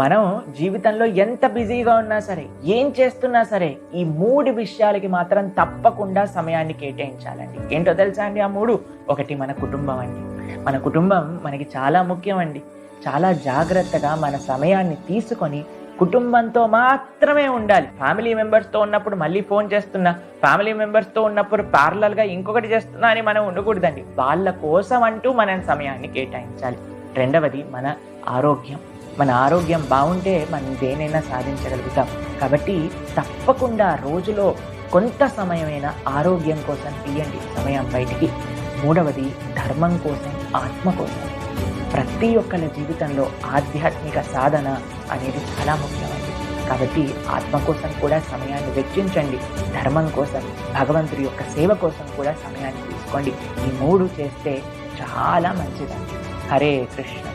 మనం జీవితంలో ఎంత బిజీగా ఉన్నా సరే, ఏం చేస్తున్నా సరే, ఈ 3 విషయాలకి మాత్రం తప్పకుండా సమయాన్ని కేటాయించాలండి. ఏంటో తెలుసా అండి ఆ 3? ఒకటి మన కుటుంబం అండి. మన కుటుంబం మనకి చాలా ముఖ్యం అండి. చాలా జాగ్రత్తగా మన సమయాన్ని తీసుకొని కుటుంబంతో మాత్రమే ఉండాలి. ఫ్యామిలీ మెంబర్స్‌తో ఉన్నప్పుడు మళ్ళీ ఫోన్ చేస్తున్నా, ఫ్యామిలీ మెంబర్స్‌తో ఉన్నప్పుడు ప్యారలల్‌గా ఇంకొకటి చేస్తున్నా అని మనం ఉండకూడదండి. వాళ్ళ కోసం అంటూ మనం సమయాన్ని కేటాయించాలి. రెండవది మన ఆరోగ్యం. మన ఆరోగ్యం బాగుంటే మనం దేనైనా సాధించగలుగుతాం. కాబట్టి తప్పకుండా రోజులో కొంత సమయమైనా ఆరోగ్యం కోసం తీయండి సమయం బయటికి. మూడవది ధర్మం కోసం, ఆత్మ కోసం. ప్రతి ఒక్కరి జీవితంలో ఆధ్యాత్మిక సాధన అనేది చాలా ముఖ్యమండి. కాబట్టి ఆత్మ కోసం కూడా సమయాన్ని వెచ్చించండి. ధర్మం కోసం, భగవంతుడి యొక్క సేవ కోసం కూడా సమయాన్ని తీసుకోండి. ఈ 3 చేస్తే చాలా మంచిదండి. హరే కృష్ణ.